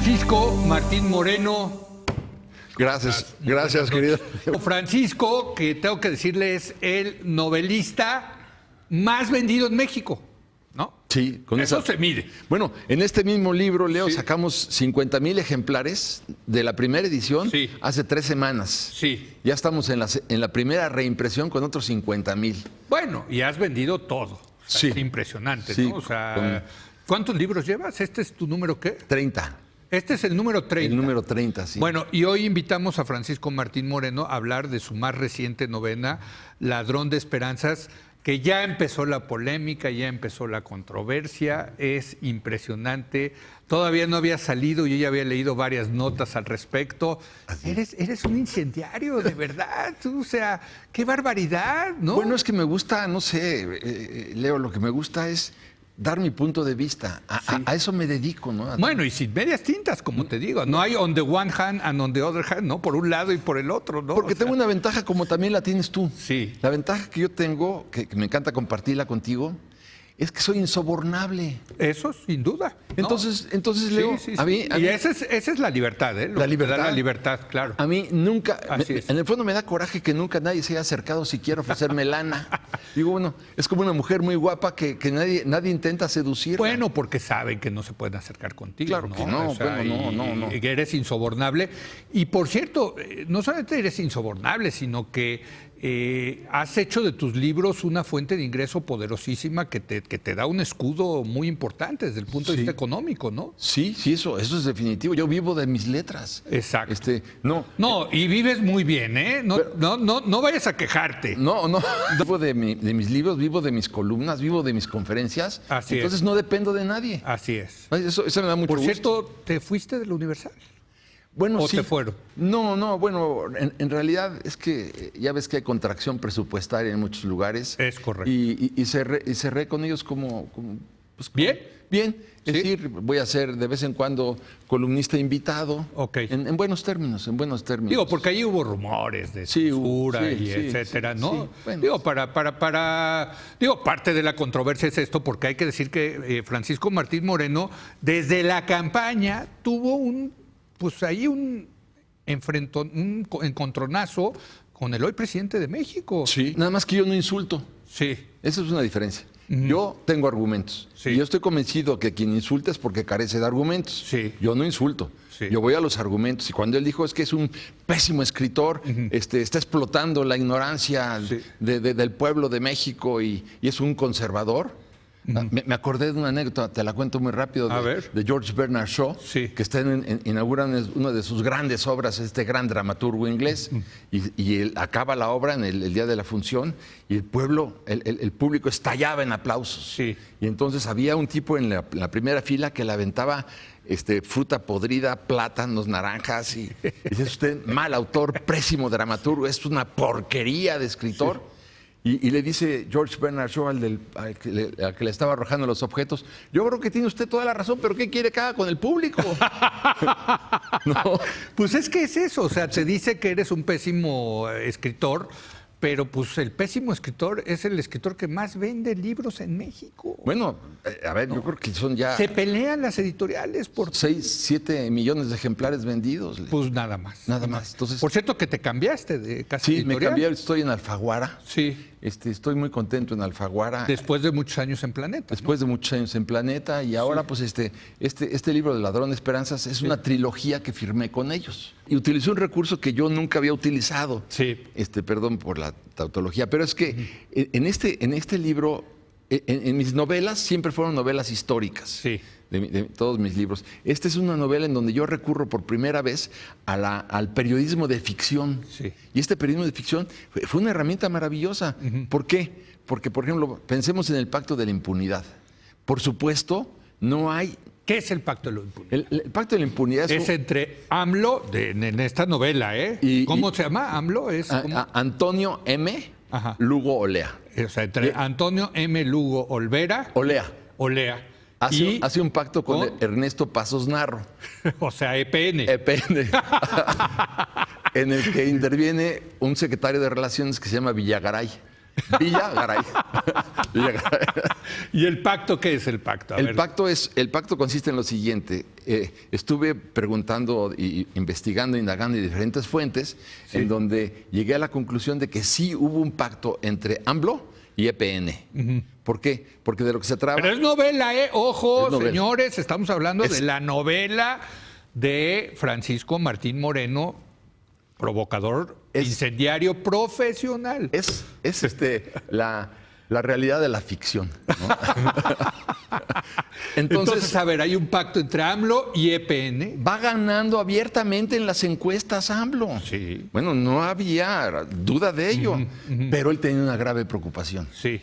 Francisco Martín Moreno. Gracias, querido. Francisco, que tengo que decirle, es el novelista más vendido en México, ¿no? Sí, con eso esa... se mide. Bueno, en este mismo libro, Leo, Sí. sacamos 50,000 ejemplares de la primera edición Sí. hace 3 semanas. Sí. Ya estamos en la primera reimpresión con otros 50,000. Bueno, y has vendido todo. O sea, Sí. es impresionante, Sí, ¿no? O sea, ¿cuántos libros llevas? ¿Este es tu número qué? 30. Este es el número 30. El número 30, sí. Bueno, y hoy invitamos a Francisco Martín Moreno a hablar de su más reciente novela, Ladrón de Esperanzas, que ya empezó la polémica, ya empezó la controversia, es impresionante. Todavía no había salido, yo ya había leído varias notas al respecto. Eres un incendiario, de verdad. O sea, qué barbaridad, ¿no? Bueno, es que me gusta, no sé, Leo, lo que me gusta es dar mi punto de vista. A eso me dedico, ¿no? Bueno, y sin medias tintas, como te digo. No hay on the one hand and on the other hand, ¿no? Por un lado y por el otro, ¿no? Porque O sea, tengo una ventaja como también la tienes tú. Sí. La ventaja que yo tengo, que me encanta compartirla contigo, es que soy insobornable. Eso, sin duda. ¿no? Entonces Leo, Sí. a mí, Y esa es la libertad, ¿eh? Lo La que te da libertad. la libertad, claro. a mí nunca, Así es. en el fondo me da coraje que nunca nadie se haya acercado siquiera a ofrecerme lana. Digo, bueno, es como una mujer muy guapa que nadie intenta seducirla. Bueno, porque saben que no se pueden acercar contigo. Claro que no, bueno, no. Y que eres insobornable. Y por cierto, no solamente eres insobornable, sino que has hecho de tus libros una fuente de ingreso poderosísima que te da un escudo muy importante desde el punto de Sí. vista económico, ¿no? Sí, eso es definitivo. Yo vivo de mis letras. Exacto. No, No, y vives muy bien, ¿eh? No vayas a quejarte. No, vivo de mis libros, vivo de mis columnas, vivo de mis conferencias. Así es. Entonces no dependo de nadie. Así es. Eso me da mucho Por gusto. cierto, ¿te fuiste de la Universal? Bueno, ¿O sí. te fueron? No, bueno, en realidad es que ya ves que hay contracción presupuestaria en muchos lugares. Es correcto. Y cerré con ellos pues, ¿Bien? Bien. Es ¿Sí? decir, voy a ser de vez en cuando columnista invitado. Ok. En buenos términos, Digo, porque ahí hubo rumores de Sí, censura sí, y sí, etcétera, sí, ¿no? sí, bueno. Digo, digo, parte de la controversia es esto, porque hay que decir que Francisco Martín Moreno, desde la campaña, tuvo un encontronazo con el hoy presidente de México. Sí. Nada más que yo no insulto. Sí. Esa es una diferencia. Yo tengo argumentos. Sí. Y yo estoy convencido que quien insulta es porque carece de argumentos. Sí. Yo no insulto. Sí. Yo voy a los argumentos. Y cuando él dijo es que es un pésimo escritor, está explotando la ignorancia Sí. del pueblo de México y es un conservador. Me acordé de una anécdota, te la cuento muy rápido, A ver. de George Bernard Shaw, Sí. que está inaugurando una de sus grandes obras, este gran dramaturgo inglés, y él acaba la obra en el día de la función, y el público estallaba en aplausos. Sí. Y entonces había un tipo en la primera fila que le aventaba fruta podrida, plátanos, naranjas, y dice usted, mal autor, pésimo dramaturgo, es una porquería de escritor. Y le dice George Bernard Shaw al que le estaba arrojando los objetos, yo creo que tiene usted toda la razón, pero ¿qué quiere que haga con el público? No. Pues es que es eso, o sea, te dice que eres un pésimo escritor, pero pues el pésimo escritor es el escritor que más vende libros en México. Bueno, a ver, yo creo que son ya Se pelean las editoriales por 6, 7 millones de ejemplares vendidos. pues nada más. Nada más. Entonces, Por cierto que te cambiaste de casa sí, me editorial. cambié, estoy en Alfaguara. Sí, Estoy muy contento en Alfaguara. después de muchos años en Planeta. ¿no? Después de muchos años en Planeta, y ahora pues este libro de Ladrón de Esperanzas es una trilogía que firmé con ellos. Y utilicé un recurso que yo nunca había utilizado. Sí. Perdón por la tautología, pero es que en este libro, en mis novelas siempre fueron novelas históricas. Sí. De todos mis libros. Esta es una novela en donde yo recurro por primera vez al periodismo de ficción. Sí. Y este periodismo de ficción fue una herramienta maravillosa. ¿Por qué? Porque, por ejemplo, pensemos en el pacto de la impunidad. Por supuesto, no hay... ¿Qué es el pacto de la impunidad? El pacto de la impunidad Es entre AMLO, en esta novela, ¿eh? ¿Cómo se llama? AMLO es... ¿cómo? Antonio M. Ajá. Lugo Olea. O sea, entre Antonio M. Lugo Olvera. Olea. Hace un pacto con ¿Con? Ernesto Pasos Narro. O sea, EPN. EPN. En el que interviene un secretario de Relaciones que se llama Villagaray. Villagaray. Villagaray. ¿Y el pacto qué es el pacto? El pacto consiste en lo siguiente. Estuve preguntando y investigando, indagando en diferentes fuentes, en donde llegué a la conclusión de que sí hubo un pacto entre AMLO y EPN. ¿Por qué? Porque de lo que se trata... Pero es novela, ¿eh? Ojo, Es novela. señores, estamos hablando de la novela de Francisco Martín Moreno, provocador, incendiario profesional. Es la realidad de la ficción, ¿no? Entonces, a ver, hay un pacto entre AMLO y EPN. Va ganando abiertamente en las encuestas AMLO. Sí. Bueno, no había duda de ello, pero él tenía una grave preocupación. Sí,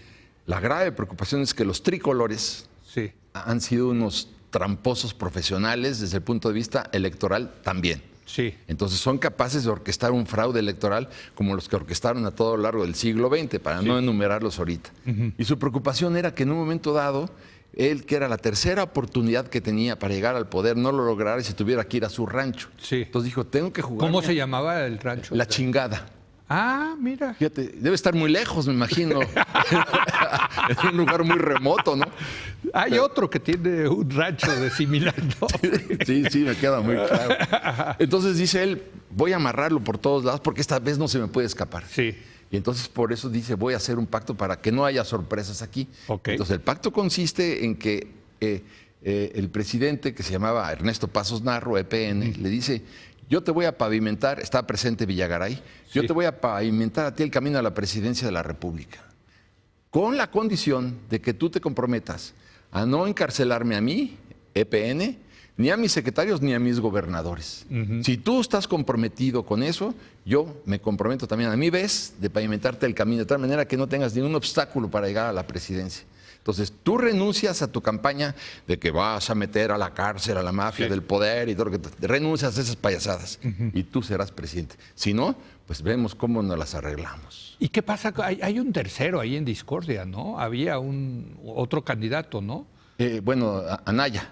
La grave preocupación es que los tricolores sí. han sido unos tramposos profesionales desde el punto de vista electoral también. Sí. Entonces son capaces de orquestar un fraude electoral como los que orquestaron a todo lo largo del siglo XX, para no enumerarlos ahorita. Y su preocupación era que en un momento dado, él, que era la tercera oportunidad que tenía para llegar al poder, no lo lograra y se tuviera que ir a su rancho. Sí. Entonces dijo, tengo que jugar. ¿Cómo se llamaba el rancho? La chingada. Ah, mira. Fíjate, debe estar muy lejos, me imagino. En un lugar muy remoto, ¿no? Hay otro que tiene un rancho de similar nombre. Sí, me queda muy claro. Entonces dice él, voy a amarrarlo por todos lados porque esta vez no se me puede escapar. Sí. Y entonces por eso dice, voy a hacer un pacto para que no haya sorpresas aquí. Ok. Entonces el pacto consiste en que el presidente, que se llamaba Ernesto Pasos Narro, EPN, le dice, yo te voy a pavimentar, está presente Villagaray, yo te voy a pavimentar a ti el camino a la presidencia de la República, con la condición de que tú te comprometas a no encarcelarme a mí, EPN, ni a mis secretarios, ni a mis gobernadores. Si tú estás comprometido con eso, yo me comprometo también a mi vez de pavimentarte el camino, de tal manera que no tengas ningún obstáculo para llegar a la presidencia. Entonces, tú renuncias a tu campaña de que vas a meter a la cárcel a la mafia del poder y todo lo que... Renuncias a esas payasadas y tú serás presidente. Si no, pues vemos cómo nos las arreglamos. ¿Y qué pasa? Hay un tercero ahí en discordia, ¿no? Había otro candidato, ¿no? Bueno, Anaya.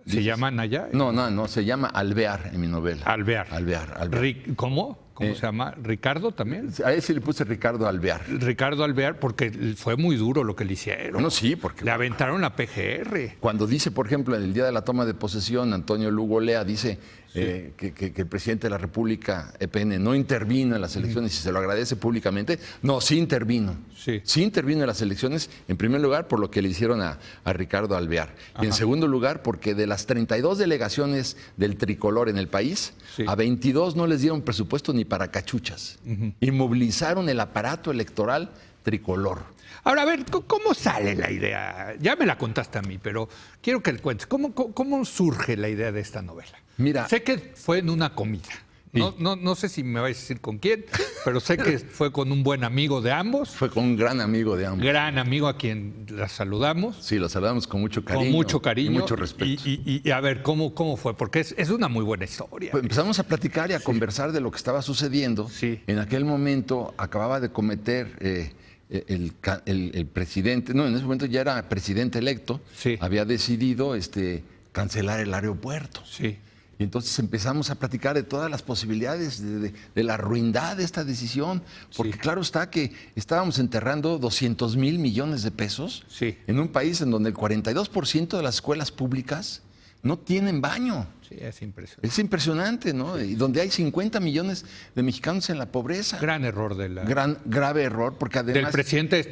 ¿Se llama Naya? No, se llama Alvear en mi novela. Alvear. Alvear. ¿Cómo? ¿Cómo se llama? ¿Ricardo también? A él sí le puse Ricardo Alvear. Ricardo Alvear, porque fue muy duro lo que le hicieron. Bueno, sí, porque... Le aventaron la PGR. Cuando dice, por ejemplo, en el día de la toma de posesión, Antonio Lugo Lea dice que el presidente de la República, EPN, no intervino en las elecciones y se lo agradece públicamente. No, sí intervino. Sí. Sí intervino en las elecciones, en primer lugar, por lo que le hicieron a Ricardo Alvear. Y en segundo lugar, porque de las 32 delegaciones del tricolor en el país, a 22 no les dieron presupuesto ni para cachuchas. Inmovilizaron el aparato electoral tricolor. Ahora, a ver, ¿cómo sale la idea? Ya me la contaste a mí, pero quiero que le cuentes. ¿Cómo surge la idea de esta novela? Mira, sé que fue en una comida. No sé si me vais a decir con quién, pero sé que fue con un buen amigo de ambos. Fue con un gran amigo de ambos. Gran amigo a quien la saludamos. Sí, lo saludamos con mucho cariño. Con mucho cariño. Y mucho respeto. Y a ver, ¿cómo fue? Porque es una muy buena historia. Pues empezamos a platicar y a conversar de lo que estaba sucediendo. Sí. En aquel momento acababa de cometer el presidente, no, en ese momento ya era presidente electo, había decidido cancelar el aeropuerto. Sí. Y entonces empezamos a platicar de todas las posibilidades, de la ruindad de esta decisión, porque claro está que estábamos enterrando 200,000 millones de pesos en un país en donde el 42% de las escuelas públicas no tienen baño. Sí, es impresionante. Es impresionante, ¿no? Y donde hay 50 millones de mexicanos en la pobreza. Gran error de la... Grave error, porque además... Del presidente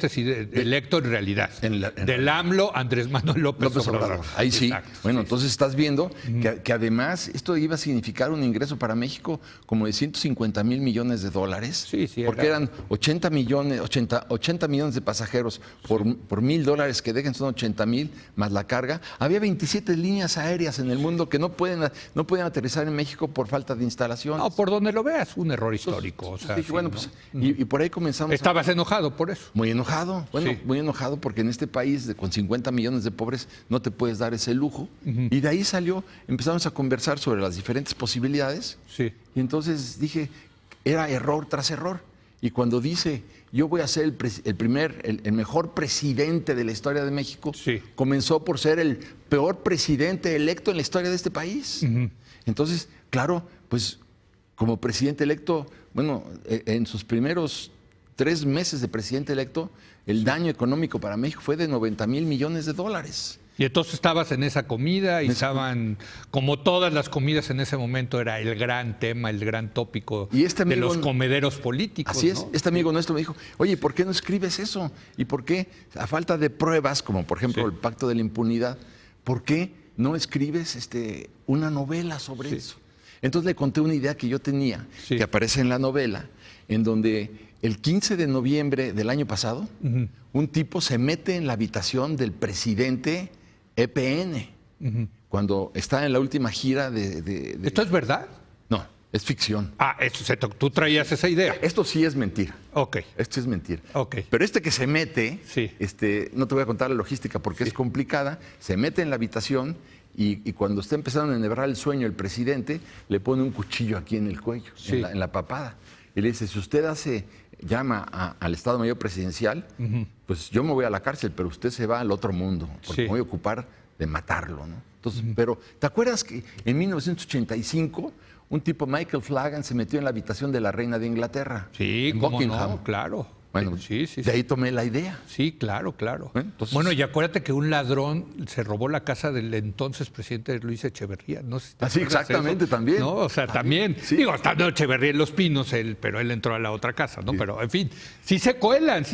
electo en realidad. Del AMLO, Andrés Manuel López Obrador. Ahí sí. Exacto, bueno, entonces estás viendo que además esto iba a significar un ingreso para México como de 150,000 millones de dólares. Sí, porque eran 80 millones de pasajeros por $1,000 que dejen, son 80,000 más la carga. Había 27 líneas aéreas en el mundo que no pueden aterrizar en México por falta de instalación. No, por donde lo veas, un error histórico. Entonces, dije, bueno, pues, y por ahí comenzamos. ¿Estabas enojado por eso? Muy enojado, muy enojado porque en este país con 50 millones de pobres no te puedes dar ese lujo. Y de ahí empezamos a conversar sobre las diferentes posibilidades. Sí. Y entonces dije, era error tras error. Y cuando dice, yo voy a ser el mejor presidente de la historia de México, comenzó por ser el peor presidente electo en la historia de este país. Entonces, claro, pues como presidente electo, bueno, en sus primeros 3 meses de presidente electo, el daño económico para México fue de $90,000 millones. Y entonces estabas en esa comida y estaban, como todas las comidas en ese momento, era el gran tema, el gran tópico Y este de amigo- los comederos políticos. Así es, ¿no? este amigo nuestro me dijo, oye, ¿por qué no escribes eso? ¿Y por qué, a falta de pruebas, como por ejemplo Sí. el pacto de la impunidad, ¿por qué no escribes una novela sobre Sí. eso? Entonces le conté una idea que yo tenía, Sí. que aparece en la novela, en donde el 15 de noviembre del año pasado, un tipo se mete en la habitación del presidente EPN, cuando está en la última gira de... ¿Esto es verdad? No, es ficción. Ah, tú traías esa idea. Esto sí es mentira. Ok. Esto es mentira. Ok. Pero que se mete, Sí. no te voy a contar la logística porque es complicada, se mete en la habitación y cuando está empezando a enhebrar el sueño el presidente, le pone un cuchillo aquí en el cuello, Sí. en la papada. Y le dice, si usted llama al Estado Mayor Presidencial, pues yo me voy a la cárcel, pero usted se va al otro mundo, porque Sí. me voy a ocupar de matarlo, ¿no? Entonces, pero, ¿te acuerdas que en 1985 un tipo, Michael Flaggan, se metió en la habitación de la reina de Inglaterra? Sí, en cómo Buckingham. no, claro. Bueno, sí, sí, de sí. ahí tomé la idea. Sí, claro, claro. Entonces- Bueno, y acuérdate que un ladrón se robó la casa del entonces presidente Luis Echeverría. No sé si te Ah, sí, acuerdas de exactamente, eso. también. No, o sea, también. sí. Digo, estando Echeverría en Los Pinos, pero él entró a la otra casa, ¿no? Pero, en fin, sí se cuelan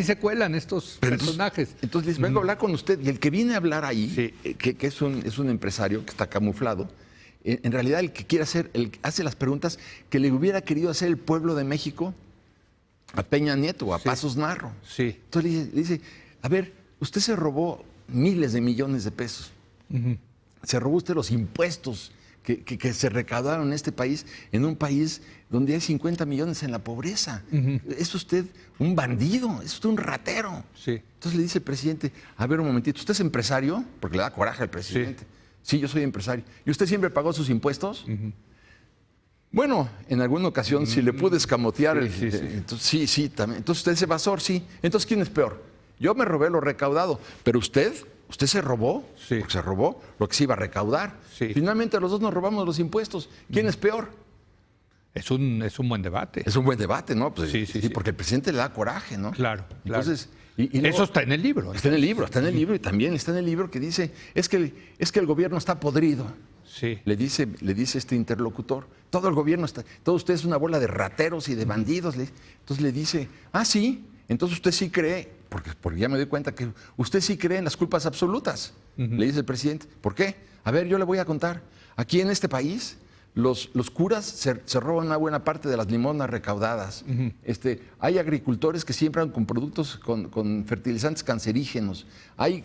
estos Pero personajes. Entonces les vengo a hablar con usted. Y el que viene a hablar ahí, Sí. que es un empresario que está camuflado, en realidad el que quiere hacer, el que hace las preguntas que le hubiera querido hacer el pueblo de México a Peña Nieto o a Pasos Narro. Sí. Entonces le dice, a ver, usted se robó miles de millones de pesos. Se robó usted los impuestos que se recaudaron en este país, en un país donde hay 50 millones en la pobreza. Es usted un bandido, es usted un ratero. Sí. Entonces le dice el presidente, a ver un momentito, ¿usted es empresario? Porque le da coraje al presidente. Sí, yo soy empresario. ¿Y usted siempre pagó sus impuestos? Bueno, en alguna ocasión, si le pude escamotear, entonces, sí, también. Entonces usted es evasor, sí. Entonces, ¿quién es peor? Yo me robé lo recaudado, pero usted se robó, Sí. porque se robó lo que se iba a recaudar. Sí. Finalmente los dos nos robamos los impuestos. ¿Quién es peor? Es un buen debate. Es un buen debate, ¿no? Pues, Sí. porque el presidente le da coraje, ¿no? Claro, claro. Entonces, y luego- Eso está en el libro. Está en el libro, y también está en el libro que dice, es que el gobierno está podrido. Sí. Le dice este interlocutor, todo el gobierno está, todo usted es una bola de rateros y de bandidos. Entonces le dice, ah, sí, entonces usted sí cree, porque ya me doy cuenta que usted sí cree en las culpas absolutas. Le dice el presidente, ¿por qué? A ver, yo le voy a contar. Aquí en este país, los curas se roban una buena parte de las limosnas recaudadas. Hay agricultores que siembran con productos con fertilizantes cancerígenos. Hay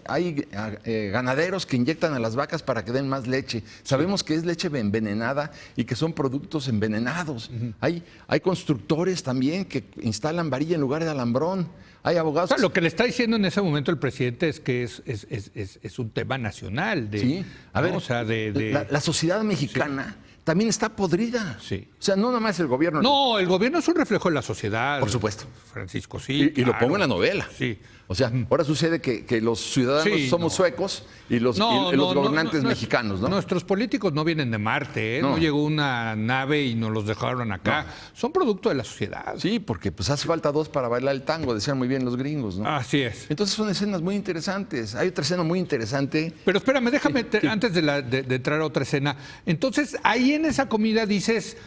ganaderos que inyectan a las vacas para que den más leche. Sabemos que es leche envenenada y que son productos envenenados. Hay constructores también que instalan varilla en lugar de alambrón. Hay abogados. O sea, lo que le está diciendo en ese momento el presidente es que es un tema nacional. Sí, a ver, ¿no? O sea, la sociedad mexicana también está podrida. Sí. O sea, no nada más el gobierno. No, el gobierno es un reflejo de la sociedad. Por supuesto. Francisco, sí. Y lo claro. pongo en la novela. Sí. O sea, ahora sucede que los ciudadanos Sí, somos no. suecos y los gobernantes mexicanos, ¿no? Nuestros políticos no vienen de Marte, ¿eh? No llegó una nave y nos los dejaron acá. Son producto de la sociedad. Sí, porque pues hace falta dos para bailar el tango, decían muy bien los gringos, ¿no? Así es. Entonces son escenas muy interesantes. Hay otra escena muy interesante. Pero espérame, déjame, antes de entrar a otra escena. Entonces, ahí en esa comida dices,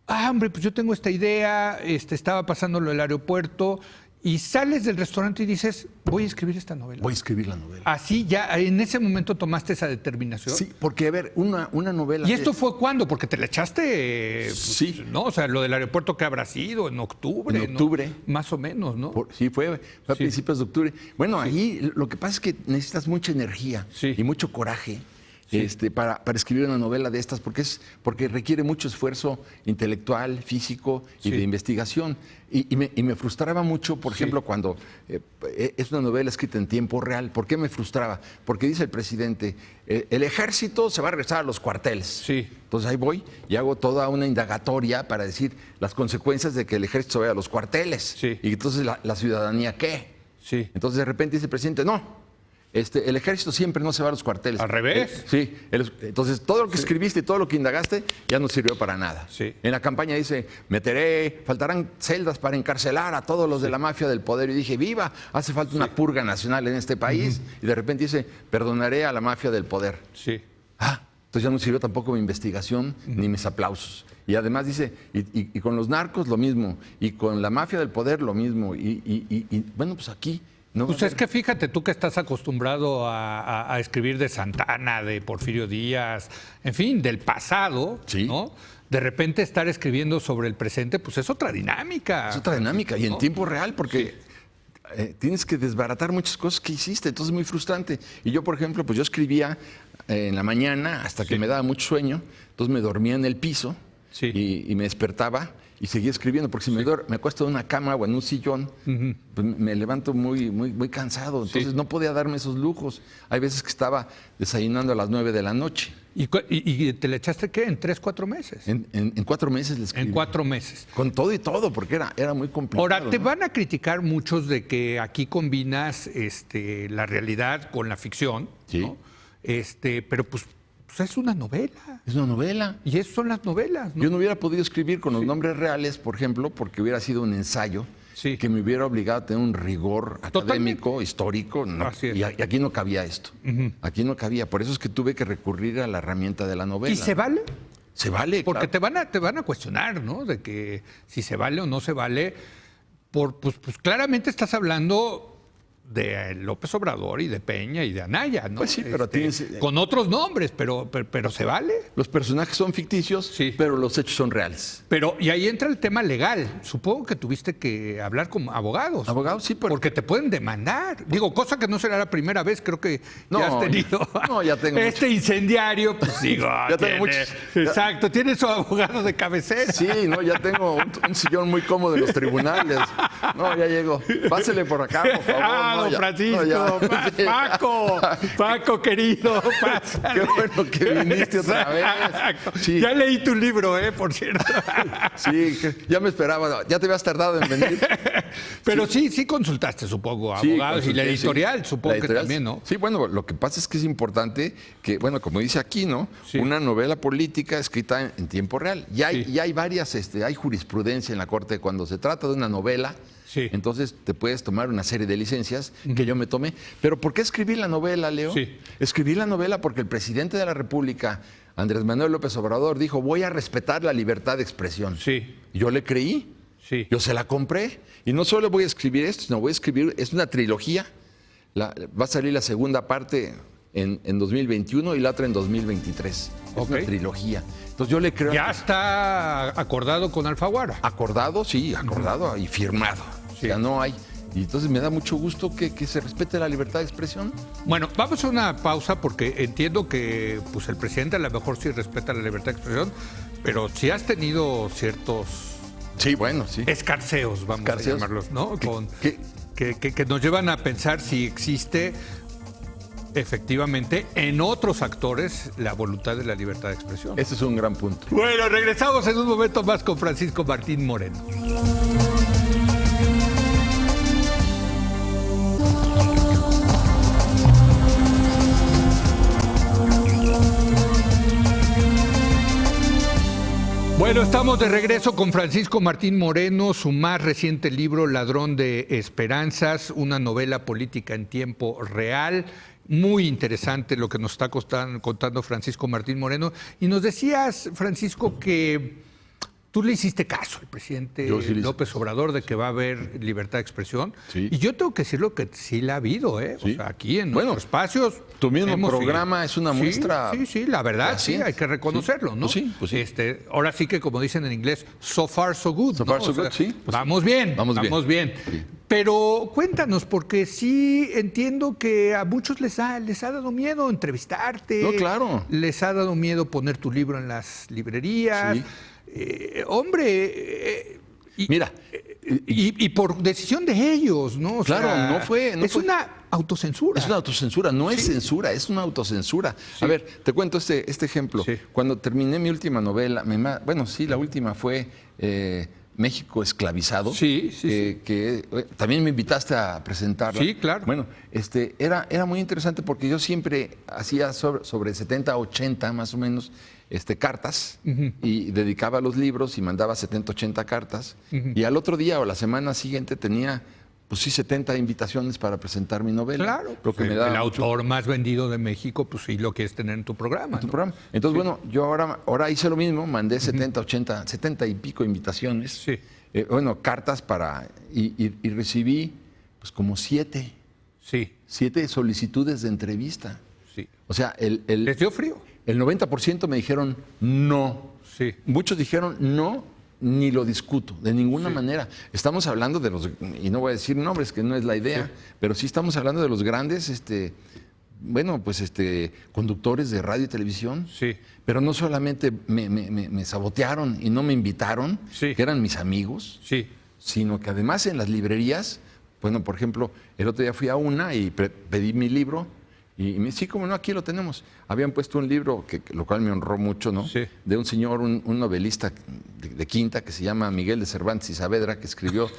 hombre, pues yo tengo esta idea, estaba pasando lo del aeropuerto, y sales del restaurante y dices, voy a escribir esta novela. Voy a escribir la novela. Así ya, en ese momento tomaste esa determinación. Sí, porque a ver, una novela. ¿Y esto fue cuándo? Porque te la echaste, Sí. ¿no? O sea, lo del aeropuerto que habrá sido en octubre. En octubre. ¿no? Más o menos, ¿no? Sí, fue a principios de octubre. Bueno, ahí lo que pasa es que necesitas mucha energía Sí. y mucho coraje para escribir una novela de estas, porque requiere mucho esfuerzo intelectual, físico y Sí. de investigación. Y me frustraba mucho, por ejemplo, cuando es una novela escrita en tiempo real. ¿Por qué me frustraba? Porque dice el presidente, el ejército se va a regresar a los cuarteles. Sí. Entonces ahí voy y hago toda una indagatoria para decir las consecuencias de que el ejército se vaya a los cuarteles. Sí. Y entonces la ciudadanía, ¿qué? Sí. Entonces de repente dice el presidente, no, el ejército siempre no se va a los cuarteles. Al revés. Sí. Entonces, todo lo que escribiste y todo lo que indagaste ya no sirvió para nada. Sí. En la campaña dice, faltarán celdas para encarcelar a todos los de la mafia del poder. Y dije, viva, hace falta una purga nacional en este país. Y de repente dice, perdonaré a la mafia del poder. Sí. Entonces ya no sirvió tampoco mi investigación ni mis aplausos. Y además dice, y con los narcos lo mismo, y con la mafia del poder lo mismo. Y bueno, pues aquí... No, Pues es que fíjate, tú que estás acostumbrado a escribir de Santana, de Porfirio Díaz, en fin, del pasado, Sí. ¿no? De repente estar escribiendo sobre el presente, pues es otra dinámica. es otra dinámica y en ¿no? tiempo real, porque tienes que desbaratar muchas cosas que hiciste, entonces es muy frustrante. Y yo, por ejemplo, pues yo escribía en la mañana hasta que me daba mucho sueño, entonces me dormía en el piso y me despertaba y seguía escribiendo, porque si me acuesto en una cama o en un sillón, pues me levanto muy, muy, muy cansado, entonces no podía darme esos lujos. Hay veces que estaba desayunando a las 9 de la noche. ¿Y te le echaste qué? ¿En 3, 4 meses? En 4 meses le escribí. En 4 meses. Con todo y todo, porque era muy complicado. Ahora, te ¿no? van a criticar muchos de que aquí combinas la realidad con la ficción, Sí. ¿no? Pero pues es una novela. Es una novela. Y eso son las novelas, ¿no? Yo no hubiera podido escribir con los nombres reales, por ejemplo, porque hubiera sido un ensayo que me hubiera obligado a tener un rigor académico, histórico. No, Así es. y aquí no cabía esto. Aquí no cabía. Por eso es que tuve que recurrir a la herramienta de la novela. ¿Y se vale? Se vale, Porque claro. te van a cuestionar, ¿no? De que si se vale o no se vale. Pues claramente estás hablando de López Obrador y de Peña y de Anaya, ¿no? Pues sí, pero tienes... Con otros nombres, pero ¿se vale? Los personajes son ficticios, Sí. pero los hechos son reales. Y ahí entra el tema legal. Supongo que tuviste que hablar con abogados. Abogados, sí, pero... Porque te pueden demandar. Digo, cosa que no será la primera vez, creo que No, ya has tenido. no, ya tengo incendiario, pues digo, Ya tengo muchos. Exacto, tiene su abogado de cabecera. Sí, no, ya tengo un sillón muy cómodo en los tribunales. No, ya llego. Pásele por acá, por favor. Don ya. Francisco, No, ya. Paco, querido, pásale. Qué bueno que viniste otra vez. Sí. Ya leí tu libro, por cierto. Sí, ya me esperaba. Ya te habías tardado en venir. Pero sí consultaste, supongo, a Sí, abogados y la consulté, editorial, sí. supongo La que editorial, también, ¿no? Sí, bueno, lo que pasa es que es importante que, bueno, como dice aquí, ¿no? Sí. Una novela política escrita en tiempo real. Ya hay varias, hay jurisprudencia en la Corte cuando se trata de una novela. Sí. Entonces te puedes tomar una serie de licencias que yo me tomé. Pero ¿por qué escribí la novela, Leo? Sí. Escribí la novela porque el presidente de la República, Andrés Manuel López Obrador, dijo, voy a respetar la libertad de expresión. Sí. Yo le creí. Sí. Yo se la compré. Y no solo voy a escribir esto, sino voy a escribir, es una trilogía. Va a salir la segunda parte en 2021 y la otra en 2023. Es una trilogía. Entonces yo le creo. Ya está acordado con Alfaguara. Acordado, sí, acordado y firmado. Sí. Ya no hay. Y entonces me da mucho gusto que se respete la libertad de expresión. Bueno, vamos a una pausa porque entiendo que pues, el presidente a lo mejor sí respeta la libertad de expresión, pero sí has tenido ciertos Sí, bueno, sí. escarceos, vamos a llamarlos, ¿no? Que nos llevan a pensar si existe efectivamente en otros actores la voluntad de la libertad de expresión. Ese es un gran punto. Bueno, regresamos en un momento más con Francisco Martín Moreno. Bueno, estamos de regreso con Francisco Martín Moreno, su más reciente libro, Ladrón de Esperanzas, una novela política en tiempo real. Muy interesante lo que nos está contando Francisco Martín Moreno. Y nos decías, Francisco, que tú le hiciste caso al presidente López Obrador de que va a haber libertad de expresión. Sí. Y yo tengo que decirlo que sí la ha habido, ¿eh? Sí. O sea, aquí en nuestros espacios. Tu mismo programa es una muestra. Sí, la verdad, sí, hay que reconocerlo, ¿no? Pues sí. Ahora sí que, como dicen en inglés, so far so good. So ¿no? far so good, sí. Pues, vamos bien. Sí. Pero cuéntanos, porque sí entiendo que a muchos les ha dado miedo entrevistarte. No, claro. Les ha dado miedo poner tu libro en las librerías. Sí. Mira. Y por decisión de ellos, ¿no? Claro, no fue. Es una autocensura. Es una autocensura, no es censura, es una autocensura. Sí. A ver, te cuento este ejemplo. Sí. Cuando terminé mi última novela, la última fue México esclavizado. Sí, sí, que también me invitaste a presentarla. Sí, claro. Bueno, era muy interesante porque yo siempre hacía sobre 70, 80 más o menos cartas y dedicaba los libros y mandaba 70, 80 cartas. Y al otro día o la semana siguiente tenía, pues sí, 70 invitaciones para presentar mi novela. Claro. Lo que me da el autor más vendido de México, pues sí lo quieres tener en tu programa. tu ¿no? programa. Entonces, bueno, yo ahora hice lo mismo, mandé 70, 80, 70 y pico invitaciones. Sí. Cartas y recibí pues como 7 Sí, solicitudes de entrevista. sí. O sea, ¿Les dio frío? el 90% me dijeron no. Sí. Muchos dijeron no, ni lo discuto, de ninguna manera. Estamos hablando de los, y no voy a decir nombres, que no es la idea, pero sí estamos hablando de los grandes, conductores de radio y televisión. Sí. Pero no solamente me sabotearon y no me invitaron, Sí. que eran mis amigos, Sí. sino que además en las librerías, bueno, por ejemplo, el otro día fui a una y pedí mi libro y me sí, como no, aquí lo tenemos. Habían puesto un libro, lo cual me honró mucho, ¿no? Sí. De un señor, un novelista de Quinta que se llama Miguel de Cervantes y Saavedra, que escribió,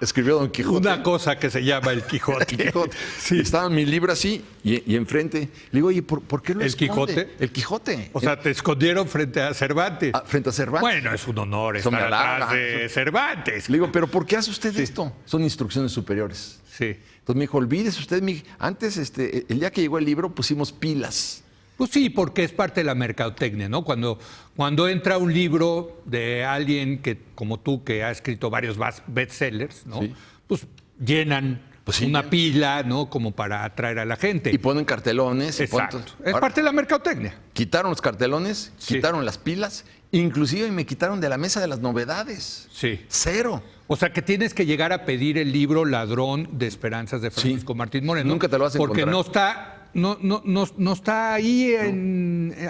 escribió Don Quijote. Una cosa que se llama el Quijote. El Quijote. Sí. Estaba mi libro así y enfrente. Le digo, oye, ¿por qué lo ¿El esconde? Quijote? El Quijote. O sea, te escondieron frente a Cervantes. Frente a Cervantes. Bueno, es un honor Eso me estar halaga. atrás de Cervantes. Le digo, ¿pero por qué hace usted esto? Son instrucciones superiores. Sí. Entonces me dijo, olvídese usted, antes, el día que llegó el libro, pusimos pilas. Pues sí, porque es parte de la mercadotecnia, ¿no? Cuando entra un libro de alguien que, como tú, que ha escrito varios bestsellers, ¿no? Sí. Pues llenan Pues sí, una pila, ¿no? Como para atraer a la gente. Y ponen cartelones. Exacto. Es parte de la mercadotecnia. Quitaron los cartelones, Sí. quitaron las pilas, inclusive me quitaron de la mesa de las novedades. Sí. 0. O sea, que tienes que llegar a pedir el libro Ladrón de Esperanzas de Francisco Martín Moreno. Nunca te lo vas a porque encontrar. no está ahí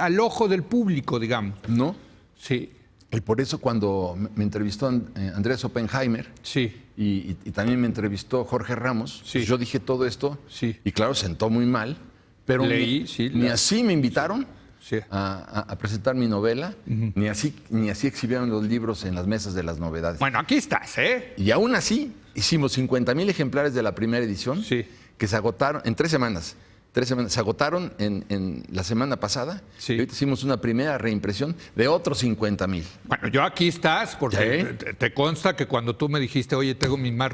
al ojo del público, digamos. ¿No? Sí, Y por eso cuando me entrevistó Andrés Oppenheimer sí, y también me entrevistó Jorge Ramos, Sí. pues yo dije todo esto Sí. y claro, sentó muy mal, pero Leí, sí, ni así me invitaron sí. a presentar mi novela, ni así exhibieron los libros en las mesas de las novedades. Bueno, aquí estás, ¿eh? Y aún así hicimos 50,000 ejemplares de la primera edición Sí. que se agotaron en 3 semanas. 3 semanas. Se agotaron en la semana pasada. Sí. Y ahorita hicimos una primera reimpresión de otros 50,000. Bueno, yo aquí estás porque ¿Sí? te consta que cuando tú me dijiste, oye, tengo mis más...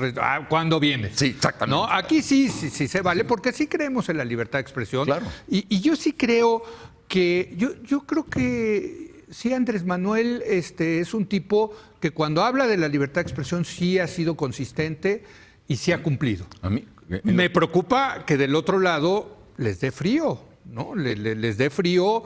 ¿Cuándo vienes? Sí, exactamente. No, aquí sí se vale porque sí creemos en la libertad de expresión. Claro. Y yo sí creo que... Yo creo que sí, Andrés Manuel es un tipo que cuando habla de la libertad de expresión sí ha sido consistente y sí ha cumplido. A mí, Me preocupa que del otro lado les dé frío, ¿no? Les dé frío,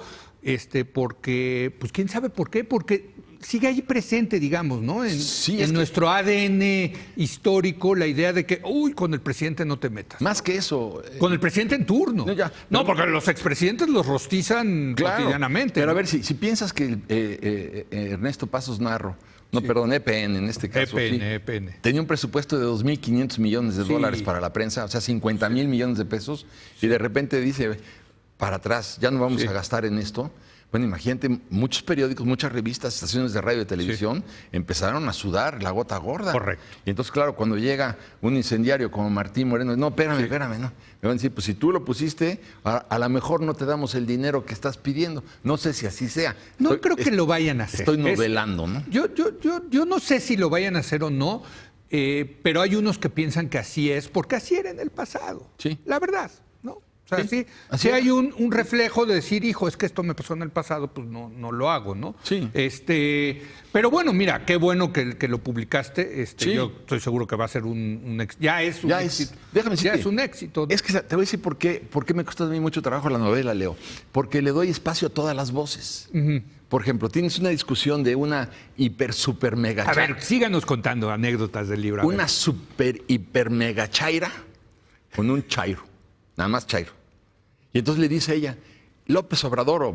porque, pues quién sabe por qué, porque sigue ahí presente, digamos, ¿no? Sí, es en que- nuestro ADN histórico, la idea de que, uy, con el presidente no te metas. más que eso. Con el presidente en turno. No, ya. No, porque los expresidentes los rostizan cotidianamente. Pero ¿no? a ver, si piensas que Ernesto Pasos Narro, perdón, EPN en este caso, EPN. tenía un presupuesto de 2.500 millones de Sí. dólares para la prensa, o sea, 50,000 millones de pesos, y de repente dice, para atrás, ya no vamos Sí. a gastar en esto. Bueno, imagínate, muchos periódicos, muchas revistas, estaciones de radio y televisión empezaron a sudar la gota gorda. Correcto. Y entonces, claro, cuando llega un incendiario como Martín Moreno, no, espérame, no. Me van a decir, pues si tú lo pusiste, a lo mejor no te damos el dinero que estás pidiendo. No sé si así sea. No creo que lo vayan a hacer. Estoy novelando, ¿no? Yo no sé si lo vayan a hacer o no, pero hay unos que piensan que así es, porque así era en el pasado. Sí. La verdad, ¿no? O sea, Sí, sí, así sí era. hay un reflejo de decir, hijo, es que esto me pasó en el pasado, pues no lo hago, ¿no? Sí. Pero bueno, mira, qué bueno que lo publicaste. Sí. Yo estoy seguro que va a ser un éxito. Ya es un Ya es- éxito. déjame ya decirte, es un éxito. Es que te voy a decir por qué me costó a mí mucho trabajo la novela, Leo. Porque le doy espacio a todas las voces. Por ejemplo, tienes una discusión de una super mega A ver, síganos contando anécdotas del libro. a ver. una super hiper mega chaira con un chairo, nada más chairo. Y entonces le dice ella, López Obrador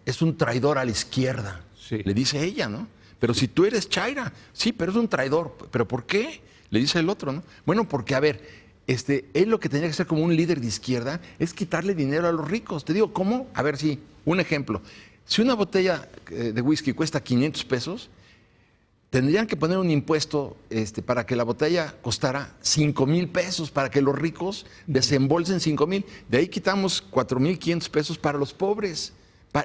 es un traidor a la izquierda. Sí. Le dice ella, ¿no? Pero si tú eres chaira, sí, pero es un traidor. ¿Pero por qué? Le dice el otro, ¿no? Bueno, porque a ver, él lo que tenía que hacer como un líder de izquierda es quitarle dinero a los ricos. Te digo, ¿cómo? A ver, sí, un ejemplo. Si una botella de whisky cuesta 500 pesos, tendrían que poner un impuesto para que la botella costara 5,000 pesos, para que los ricos desembolsen 5,000. De ahí quitamos 4,500 pesos para los pobres.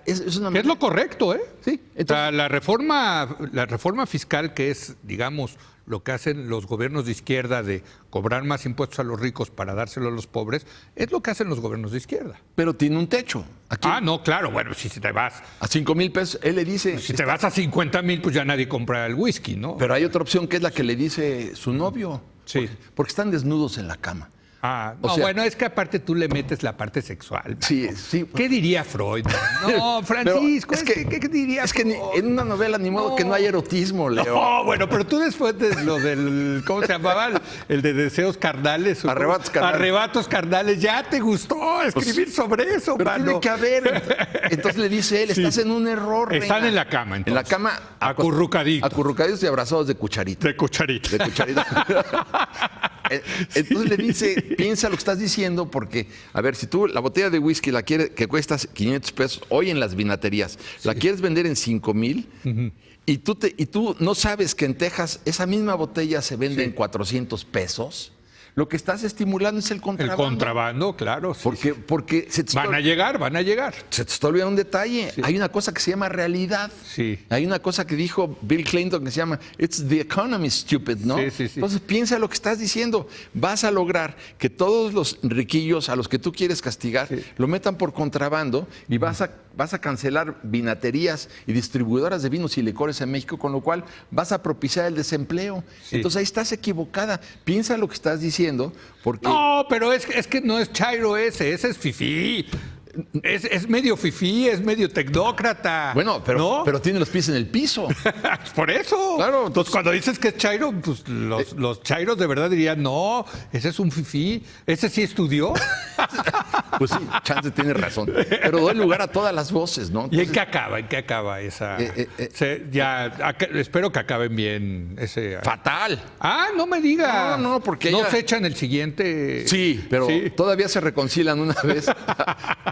Que es lo correcto, ¿eh? Sí. O sea, la reforma fiscal, que es, digamos, lo que hacen los gobiernos de izquierda de cobrar más impuestos a los ricos para dárselo a los pobres, es lo que hacen los gobiernos de izquierda. Pero tiene un techo. Aquí, No, claro, bueno, si te vas a 5,000 pesos, él le dice... si te vas a 50,000, pues ya nadie compra el whisky, ¿no? Pero hay otra opción que es la que le dice su novio. Sí. Porque están desnudos en la cama. No, bueno, es que aparte tú le metes la parte sexual. Sí, sí. ¿Qué diría Freud? No, Francisco, ¿qué diría Es que Freud? en una novela ni modo que no hay erotismo, Leo. No, bueno, pero tú después de lo del, ¿cómo se llamaba? El de deseos carnales. Arrebatos carnales. Arrebatos carnales, ya te gustó escribir sobre eso, Pero mano. tiene que haber. Entonces le dice él, estás en un error, Están reina. en la cama, entonces. En la cama. Acurrucaditos. Acurrucaditos y abrazados de cucharita. De cucharita. De cucharita. Entonces le dice, piensa lo que estás diciendo, porque, a ver, si tú la botella de whisky la quieres, que cuesta 500 pesos hoy en las vinaterías, la quieres vender en 5,000, y tú no sabes que en Texas esa misma botella se vende en 400 pesos, lo que estás estimulando es el contrabando. El contrabando, claro. Sí, Porque se te van a llegar. Se te está olvidando un detalle. Sí. Hay una cosa que se llama realidad. Sí. Hay una cosa que dijo Bill Clinton que se llama It's the economy, stupid, ¿no? Sí. Entonces piensa lo que estás diciendo. Vas a lograr que todos los riquillos a los que tú quieres castigar lo metan por contrabando y vas a cancelar vinaterías y distribuidoras de vinos y licores en México, con lo cual vas a propiciar el desempleo. Sí. Entonces ahí estás equivocada. Piensa lo que estás diciendo. Porque... No, pero es que no es chairo ese es fifí. Es medio fifí, es medio tecnócrata. Bueno, pero tiene los pies en el piso. Por eso. Claro. Entonces, cuando dices que es chairo, pues los chairos de verdad dirían, no, ese es un fifí, ese sí estudió. Pues sí, Chance tiene razón. Pero doy lugar a todas las voces, ¿no? Entonces, ¿y en qué acaba esa? Espero que acaben bien ese. Fatal. No me diga. No, porque no se echan el siguiente. Sí, pero todavía se reconcilian una vez.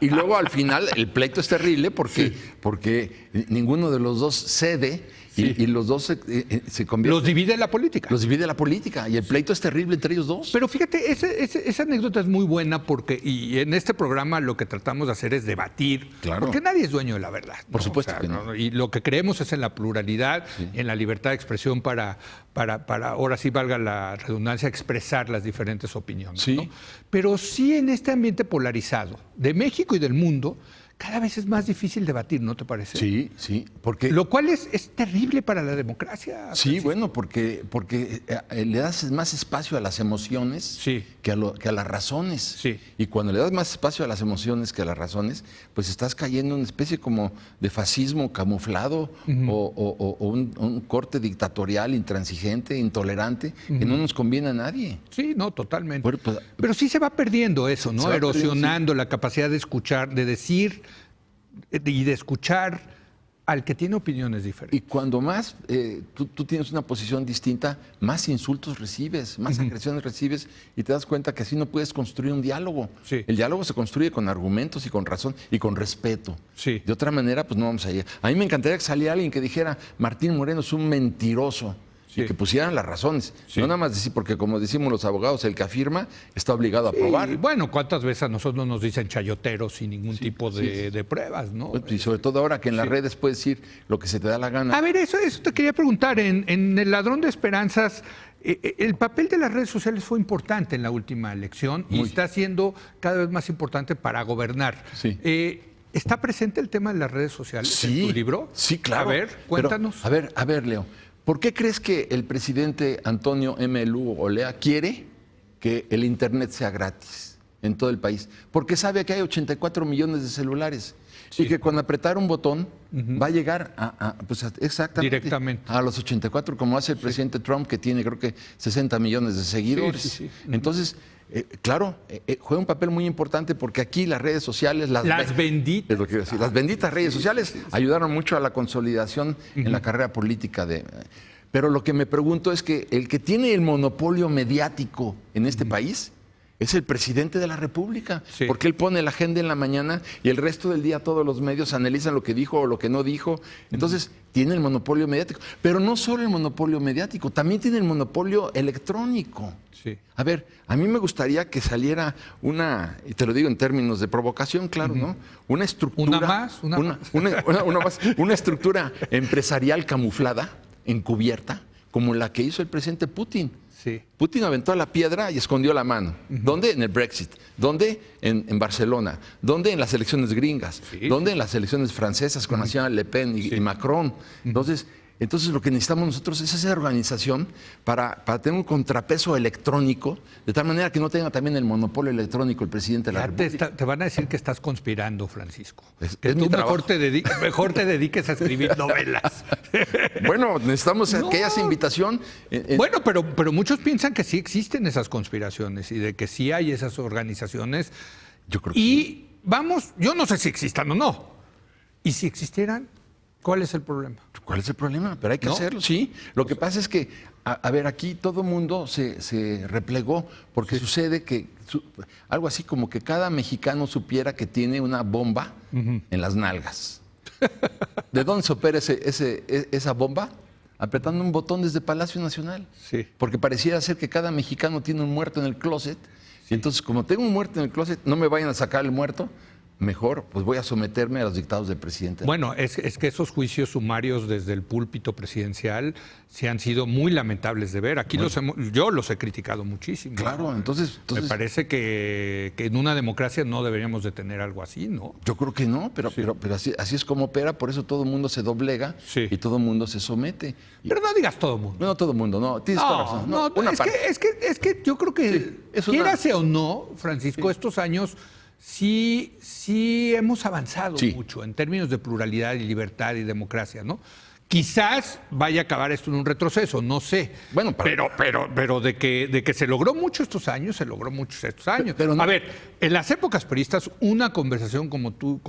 Y luego al final el pleito es terrible porque ninguno de los dos cede y los dos se convierten. Los divide la política. Los divide la política y el pleito es terrible entre ellos dos. Pero fíjate, esa anécdota es muy buena porque y en este programa lo que tratamos de hacer es debatir. Claro. Porque nadie es dueño de la verdad. Por supuesto que no. Y lo que creemos es en la pluralidad, en la libertad de expresión para ahora sí valga la redundancia, expresar las diferentes opiniones. Sí. ¿no? Pero sí en este ambiente polarizado de México y del mundo, cada vez es más difícil debatir, ¿no te parece? Sí, porque... Lo cual es terrible para la democracia. Sí, Francisco. bueno, porque le das más espacio a las emociones que a las razones. Sí. Y cuando le das más espacio a las emociones que a las razones, pues estás cayendo en una especie como de fascismo camuflado o un corte dictatorial, intransigente, intolerante, que no nos conviene a nadie. Sí, no, totalmente. Bueno, pues, pero sí se va perdiendo eso, ¿no? Erosionando la capacidad de escuchar, de decir y de escuchar al que tiene opiniones diferentes. Y cuando más tú tienes una posición distinta, más insultos recibes, más agresiones recibes y te das cuenta que así no puedes construir un diálogo. Sí. El diálogo se construye con argumentos y con razón y con respeto. Sí. De otra manera, pues no vamos a ir. A mí me encantaría que saliera alguien que dijera, Martín Moreno es un mentiroso. Y que pusieran las razones. Sí. No nada más decir, porque como decimos los abogados, el que afirma está obligado a probar. Bueno, ¿cuántas veces a nosotros nos dicen chayoteros sin ningún tipo de pruebas, ¿no? Pues, y sobre todo ahora que en las redes puedes decir lo que se te da la gana. A ver, eso te quería preguntar. En El Ladrón de Esperanzas, el papel de las redes sociales fue importante en la última elección y está siendo cada vez más importante para gobernar. Sí. ¿Está presente el tema de las redes sociales en tu libro? Sí, claro. A ver, cuéntanos. Pero, a ver, Leo. ¿Por qué crees que el presidente Antonio M. Lugo Olea quiere que el Internet sea gratis en todo el país? Porque sabe que hay 84 millones de celulares y que con apretar un botón va a llegar pues exactamente directamente a los 84, como hace el presidente Trump, que tiene creo que 60 millones de seguidores. Entonces, claro, juega un papel muy importante porque aquí las redes sociales, las benditas, es lo que quiero decir, las benditas redes sociales ayudaron mucho a la consolidación en la carrera política pero lo que me pregunto es que el que tiene el monopolio mediático en este país es el presidente de la República, Sí. porque él pone la agenda en la mañana y el resto del día todos los medios analizan lo que dijo o lo que no dijo. Entonces, tiene el monopolio mediático. Pero no solo el monopolio mediático, también tiene el monopolio electrónico. Sí. A ver, a mí me gustaría que saliera una, y te lo digo en términos de provocación, claro, ¿no? Una estructura. Una estructura empresarial camuflada, encubierta, como la que hizo el presidente Putin. Sí. Putin aventó la piedra y escondió la mano. ¿Dónde? En el Brexit. ¿Dónde? En Barcelona. ¿Dónde? En las elecciones gringas. Sí. ¿Dónde? En las elecciones francesas con la señora Le Pen y Macron. Entonces lo que necesitamos nosotros es esa organización para tener un contrapeso electrónico, de tal manera que no tenga también el monopolio electrónico el presidente de la Ya República. te van a decir que estás conspirando, Francisco. Es Que mi tú trabajo. mejor te dediques a escribir novelas. Bueno, necesitamos No. que haya esa invitación. Bueno, pero muchos piensan que sí existen esas conspiraciones y de que sí hay esas organizaciones. Yo creo que Y vamos, yo no sé si existan o no. Y si existieran, ¿cuál es el problema? ¿Cuál es el problema? Pero hay que ¿No? hacerlo, sí. Lo que pasa es que, a ver, aquí todo mundo se replegó porque sucede que algo así como que cada mexicano supiera que tiene una bomba en las nalgas. ¿De dónde se opera esa bomba? Apretando un botón desde Palacio Nacional. Sí. Porque pareciera ser que cada mexicano tiene un muerto en el closet. Y entonces, como tengo un muerto en el closet, no me vayan a sacar el muerto. Mejor, pues voy a someterme a los dictados del presidente. Bueno, es que esos juicios sumarios desde el púlpito presidencial sí han sido muy lamentables de ver. Aquí yo los he criticado muchísimo. Claro, entonces Me parece que en una democracia no deberíamos de tener algo así, ¿no? yo creo que no, pero así es como opera, por eso todo el mundo se doblega Sí. y todo el mundo se somete. Pero no digas todo el mundo. No todo el mundo, no, tienes toda No, razón. no, una es parte. que yo creo que, Sí, es una- quiérase o no, Francisco, estos años sí hemos avanzado Sí. mucho en términos de pluralidad y libertad y democracia, ¿no? Quizás vaya a acabar esto en un retroceso, no sé. Bueno, pero de que se logró mucho estos años, se logró mucho estos años. Pero no- A ver, en las épocas peristas, una conversación como tú,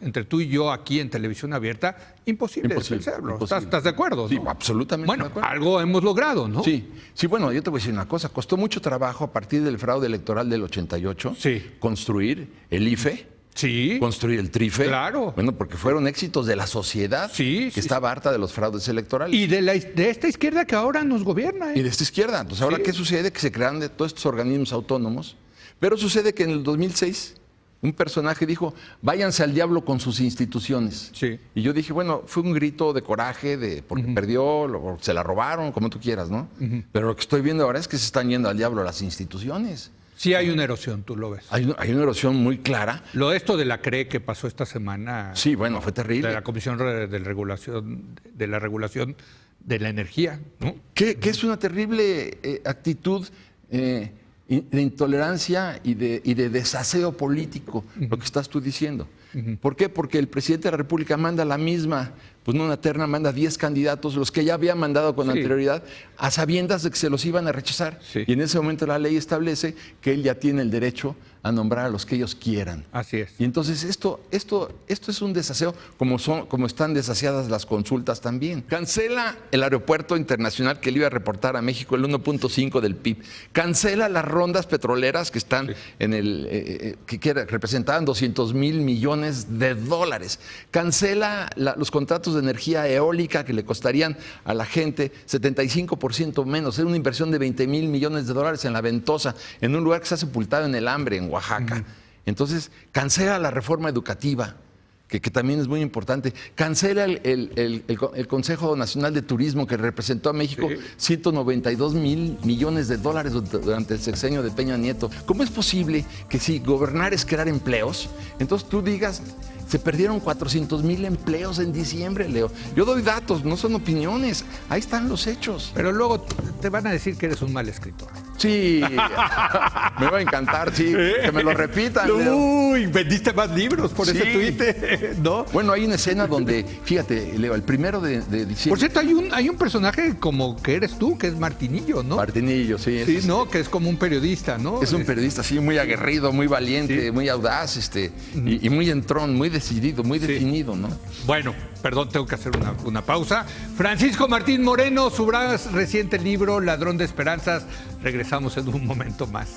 entre tú y yo aquí en televisión abierta, imposible de pensarlo. imposible. ¿Estás de acuerdo? Sí, ¿no? absolutamente Bueno, de acuerdo. algo hemos logrado, ¿no? Sí, bueno, yo te voy a decir una cosa. Costó mucho trabajo a partir del fraude electoral del 88 Sí. construir el IFE, Sí. construir el TRIFE. Claro. Bueno, porque fueron éxitos de la sociedad Sí, que sí, estaba harta de los fraudes electorales. Y de esta izquierda que ahora nos gobierna. Y de esta izquierda. Entonces, ahora, Sí. ¿qué sucede? Que se crean de todos estos organismos autónomos. Pero sucede que en el 2006 un personaje dijo, váyanse al diablo con sus instituciones. Sí. Y yo dije, bueno, fue un grito de coraje, porque perdió, o se la robaron, como tú quieras, ¿no? Pero lo que estoy viendo ahora es que se están yendo al diablo las instituciones. Sí hay una erosión, tú lo ves. Hay una erosión muy clara. Lo de esto de la CRE que pasó esta semana. Sí, bueno, fue terrible. De la Comisión de la Regulación de la Energía, ¿no? Que es una terrible actitud de intolerancia y de desaseo político, lo que estás tú diciendo. ¿Por qué? Porque el presidente de la República manda la misma, pues no una terna, manda 10 candidatos, los que ya había mandado con Sí. anterioridad, a sabiendas de que se los iban a rechazar. Sí. Y en ese momento la ley establece que él ya tiene el derecho a nombrar a los que ellos quieran. Así es. Y entonces esto es un desaseo, como están desasiadas las consultas también. Cancela el aeropuerto internacional que le iba a reportar a México el 1.5 del PIB. Cancela las rondas petroleras que están en que representaban 200,000 millones de dólares. Cancela los contratos de energía eólica que le costarían a la gente 75% menos. Era una inversión de 20,000 millones de dólares en la Ventosa, en un lugar que se ha sepultado en el hambre, en Oaxaca. Entonces, cancela la reforma educativa, que también es muy importante. Cancela el Consejo Nacional de Turismo, que representó a México 192,000 millones de dólares durante el sexenio de Peña Nieto. ¿Cómo es posible que si gobernar es crear empleos, entonces tú digas, se perdieron 400,000 empleos en diciembre, Leo? Yo doy datos, no son opiniones. Ahí están los hechos. Pero luego te van a decir que eres un mal escritor. Sí, me va a encantar, sí, que me lo repitan, Leo. Uy, vendiste más libros por ese Sí. tuit, ¿no? Bueno, hay una escena donde, fíjate, Leo, el 1 de diciembre. Por cierto, hay un personaje como que eres tú, que es Martinillo, ¿no? Martinillo, sí. Sí, ¿no? Que es como un periodista, ¿no? Es un periodista, sí, muy aguerrido, muy valiente, Sí. muy audaz, y muy entrón, muy decidido, muy definido, ¿no? Bueno, perdón, tengo que hacer una pausa. Francisco Martín Moreno, su más reciente libro, Ladrón de Esperanzas. Regresamos en un momento más.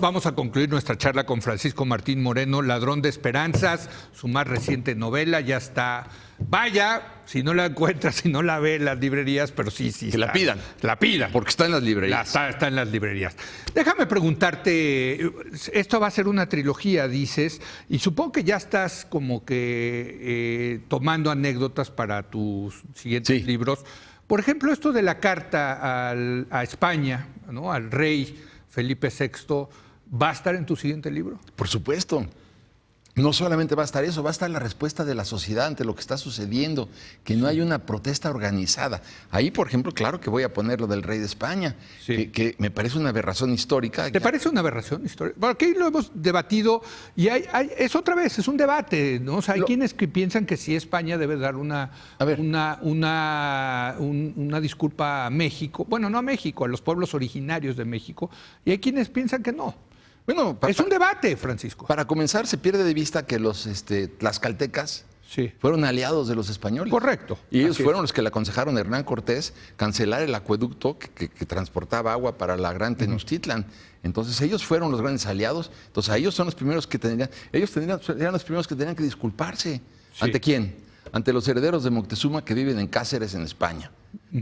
Vamos a concluir nuestra charla con Francisco Martín Moreno, Ladrón de Esperanzas, su más reciente novela, ya está. Vaya, si no la encuentra, si no la ve en las librerías, pero sí. Que la pidan. La pidan. Porque está en las librerías. Está en las librerías. Déjame preguntarte, esto va a ser una trilogía, dices, y supongo que ya estás como que tomando anécdotas para tus siguientes libros. Por ejemplo, esto de la carta a España, ¿no? Al rey Felipe VI, ¿va a estar en tu siguiente libro? Por supuesto. No solamente va a estar eso, va a estar la respuesta de la sociedad ante lo que está sucediendo, que no hay una protesta organizada. Ahí, por ejemplo, claro que voy a poner lo del rey de España, que me parece una aberración histórica. ¿Te parece una aberración histórica? Bueno, aquí lo hemos debatido y es otra vez, es un debate, ¿no? O sea, hay quienes que piensan que sí España debe dar una disculpa a México, bueno, no a México, a los pueblos originarios de México, y hay quienes piensan que no. Bueno, es un debate, Francisco. Para comenzar, se pierde de vista que los tlaxcaltecas fueron aliados de los españoles. Correcto. Y ellos fueron los que le aconsejaron a Hernán Cortés cancelar el acueducto que transportaba agua para la Gran Tenochtitlan. Entonces ellos fueron los grandes aliados. Entonces a ellos son los primeros que eran los primeros que tenían que disculparse. ¿Ante quién? Ante los herederos de Moctezuma que viven en Cáceres, en España.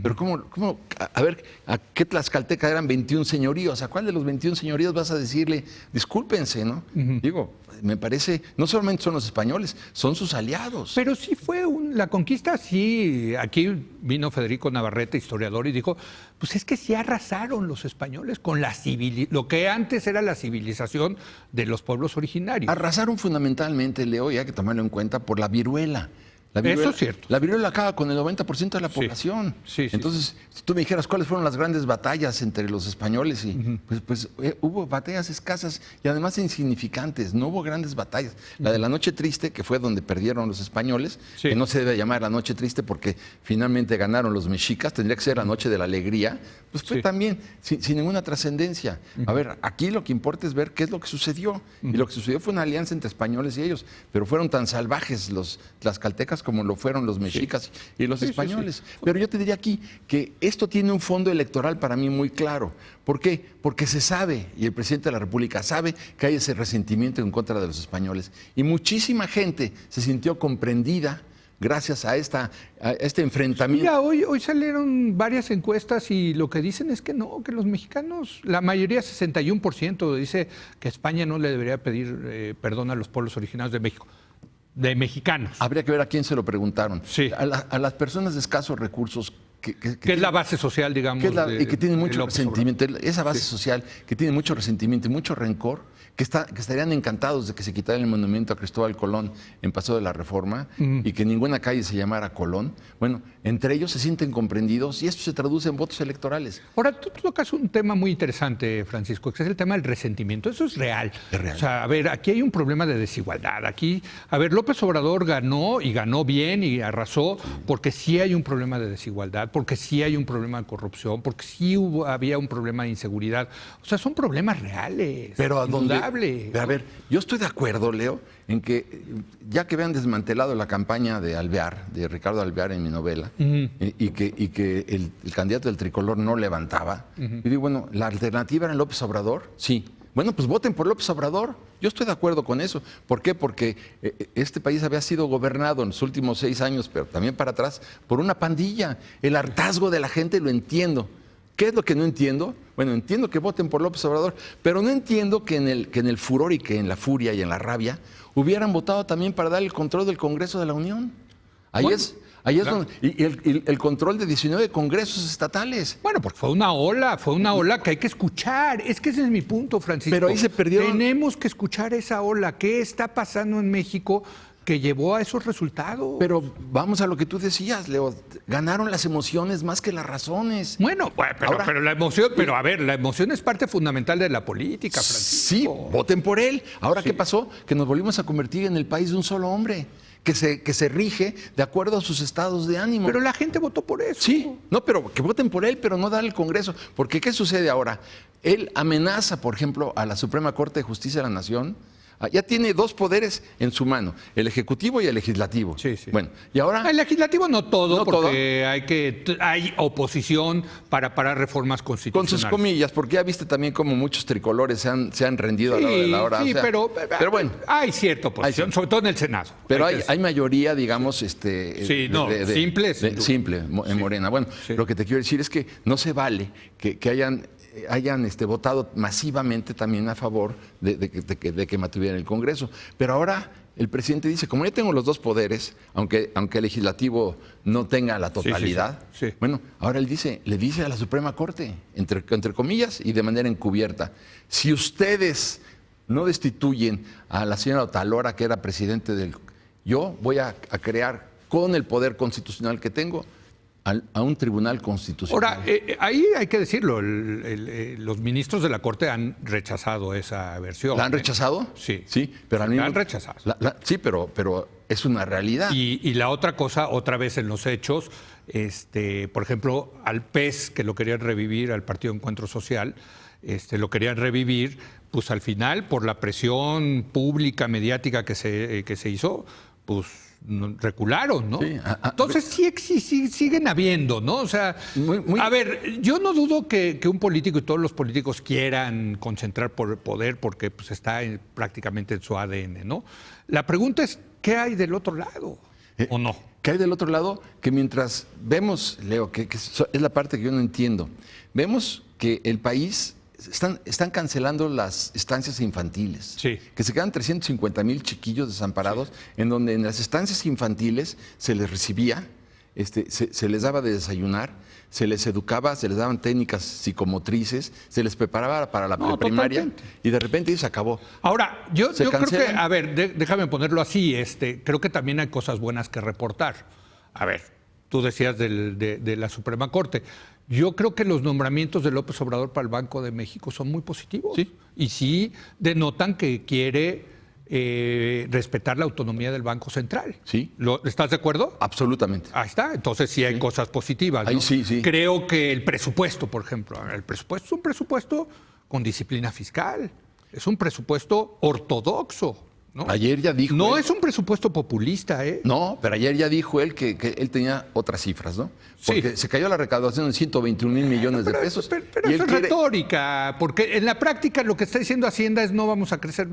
Pero ¿cómo? A ver, ¿a qué tlaxcalteca eran 21 señoríos? ¿A cuál de los 21 señoríos vas a decirle, discúlpense, ¿no? Digo, me parece, no solamente son los españoles, son sus aliados. Pero sí fue la conquista, sí. Aquí vino Federico Navarrete, historiador, y dijo, pues es que sí arrasaron los españoles con lo que antes era la civilización de los pueblos originarios. Arrasaron fundamentalmente, Leo, y hay que tomarlo en cuenta, por la viruela. Eso es cierto. La viruela acaba con el 90% de la población. Entonces, si tú me dijeras cuáles fueron las grandes batallas entre los españoles, hubo batallas escasas y además insignificantes, no hubo grandes batallas. La de la Noche Triste, que fue donde perdieron los españoles, que no se debe llamar la Noche Triste porque finalmente ganaron los mexicas, tendría que ser la Noche de la Alegría, pues fue también sin ninguna trascendencia. A ver, aquí lo que importa es ver qué es lo que sucedió. Y lo que sucedió fue una alianza entre españoles y ellos, pero fueron tan salvajes los tlaxcaltecas como lo fueron los mexicas y los españoles. Pero yo te diría aquí que esto tiene un fondo electoral para mí muy claro. ¿Por qué? Porque se sabe, y el presidente de la República sabe, que hay ese resentimiento en contra de los españoles. Y muchísima gente se sintió comprendida gracias a este enfrentamiento. Mira, hoy salieron varias encuestas y lo que dicen es que no, que los mexicanos, la mayoría, 61%, dice que España no le debería pedir perdón a los pueblos originarios de México. De mexicanos. Habría que ver a quién se lo preguntaron. A las personas de escasos recursos. Que es la base social, digamos. Y que tienen mucho resentimiento. Esa base social que tiene mucho resentimiento y mucho rencor, que estarían encantados de que se quitara el monumento a Cristóbal Colón en Paseo de la Reforma y que ninguna calle se llamara Colón. Bueno, entre ellos se sienten comprendidos y esto se traduce en votos electorales. Ahora, tú tocas un tema muy interesante, Francisco, que es el tema del resentimiento. Eso es real. Es real. O sea, a ver, aquí hay un problema de desigualdad. Aquí, a ver, López Obrador ganó y ganó bien y arrasó porque sí hay un problema de desigualdad, porque sí hay un problema de corrupción, porque sí había un problema de inseguridad. O sea, son problemas reales. Pero indudables. A ver, yo estoy de acuerdo, Leo, en que ya que habían desmantelado la campaña de Alvear, de Ricardo Alvear en mi novela, y que el candidato del tricolor no levantaba, yo digo, bueno, ¿la alternativa era López Obrador? Sí. Bueno, pues voten por López Obrador. Yo estoy de acuerdo con eso. ¿Por qué? Porque este país había sido gobernado en los últimos 6 años, pero también para atrás, por una pandilla. El hartazgo de la gente lo entiendo. ¿Qué es lo que no entiendo? Bueno, entiendo que voten por López Obrador, pero no entiendo que en el furor y que en la furia y en la rabia hubieran votado también para dar el control del Congreso de la Unión. Ahí es donde, y el control de 19 congresos estatales. Bueno, porque fue una ola que hay que escuchar. Es que ese es mi punto, Francisco. Pero ahí se perdieron. Tenemos que escuchar esa ola. ¿Qué está pasando en México que llevó a esos resultados? Pero vamos a lo que tú decías, Leo. Ganaron las emociones más que las razones. Bueno, pero la emoción, a ver, la emoción es parte fundamental de la política, Francisco. Sí, voten por él. Ahora, ¿qué pasó? Que nos volvimos a convertir en el país de un solo hombre. Que se rige de acuerdo a sus estados de ánimo. Pero la gente votó por eso. Sí, no, pero que voten por él, pero no dar el Congreso. Porque ¿qué sucede ahora? Él amenaza, por ejemplo, a la Suprema Corte de Justicia de la Nación, Ya tiene dos poderes en su mano, el ejecutivo y el legislativo. Sí, sí. Bueno, y ahora... El legislativo no todo, No porque hay oposición para parar reformas Con constitucionales. sus comillas, porque ya viste también cómo muchos tricolores se han rendido a la hora de la hora. Sí, o sea, pero bueno. hay cierta oposición, sobre todo en el Senado. Pero que hay mayoría, digamos, simple, sin duda. simple en Morena. Bueno, Sí. lo que te quiero decir es que no se vale que hayan votado masivamente también a favor de que mantuvieran el Congreso. Pero ahora el presidente dice, como ya tengo los dos poderes, aunque el legislativo no tenga la totalidad, sí. bueno, ahora le dice a la Suprema Corte, entre comillas y de manera encubierta, si ustedes no destituyen a la señora Otalora, que era presidente yo voy a crear con el poder constitucional que tengo a un tribunal constitucional. Ahora, ahí hay que decirlo, los ministros de la Corte han rechazado esa versión. ¿La han rechazado? Sí. Sí, pero al La mismo... han rechazado. Sí, pero es una realidad. Y la otra cosa, otra vez en los hechos, por ejemplo, al PES, que lo querían revivir, al Partido Encuentro Social, lo querían revivir, pues al final, por la presión pública, mediática que se hizo, pues recularon, ¿no? Sí, Entonces sí siguen habiendo, ¿no? O sea, a ver, yo no dudo que un político y todos los políticos quieran concentrar poder porque pues, está prácticamente en su ADN, ¿no? La pregunta es, ¿qué hay del otro lado? ¿O no? ¿Qué hay del otro lado? Que mientras vemos, Leo, que es la parte que yo no entiendo, vemos que el país... Están cancelando las estancias infantiles. Sí. Que se quedan 350,000 chiquillos desamparados, en donde en las estancias infantiles se les recibía, se les daba de desayunar, se les educaba, se les daban técnicas psicomotrices, se les preparaba para la preprimaria y de repente se acabó. Ahora, yo creo que, cancelan. a ver, déjame ponerlo así, creo que también hay cosas buenas que reportar. A ver, tú decías de la Suprema Corte. Yo creo que los nombramientos de López Obrador para el Banco de México son muy positivos. Sí. Y sí denotan que quiere respetar la autonomía del Banco Central. Sí. ¿Estás de acuerdo? Absolutamente. Ahí está. Entonces sí hay cosas positivas, ¿no? Ahí sí. Creo que el presupuesto, por ejemplo, el presupuesto es un presupuesto con disciplina fiscal. Es un presupuesto ortodoxo, ¿no? Ayer ya dijo... No él- es un presupuesto populista, ¿eh? No, pero ayer ya dijo él que él tenía otras cifras, ¿no? Porque Sí. se cayó la recaudación en 121,000 millones de pesos. Pero y eso él es quiere- retórica, porque en la práctica lo que está diciendo Hacienda es no vamos a crecer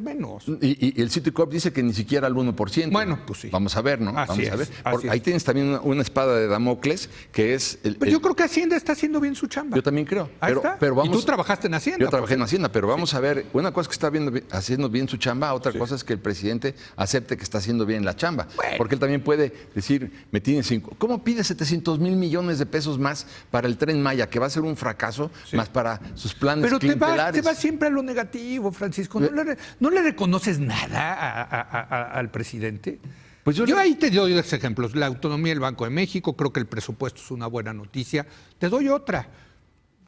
menos. Y el Citicorp dice que ni siquiera al 1%. Bueno, pues sí. Vamos a ver, ¿no? Así Vamos a es, ver. así es. Ahí tienes también una espada de Damocles, que es... Pero yo creo que Hacienda está haciendo bien su chamba. Yo también creo. Ahí está. Pero vamos, Y tú trabajaste en Hacienda. Yo trabajé en por Hacienda, pero vamos a ver, una cosa es que está haciendo bien su chamba, otra cosa es que el presidente acepte que está haciendo bien la chamba. Bueno. Porque él también puede decir, me tiene 5. ¿Cómo pide 700,000 millones de pesos más para el Tren Maya, que va a ser un fracaso, más para sus planes Pero te clientelares? vas siempre a lo negativo, Francisco. ¿No le reconoces nada al presidente? Pues yo ahí te doy dos ejemplos. La autonomía del Banco de México, creo que el presupuesto es una buena noticia. Te doy otra,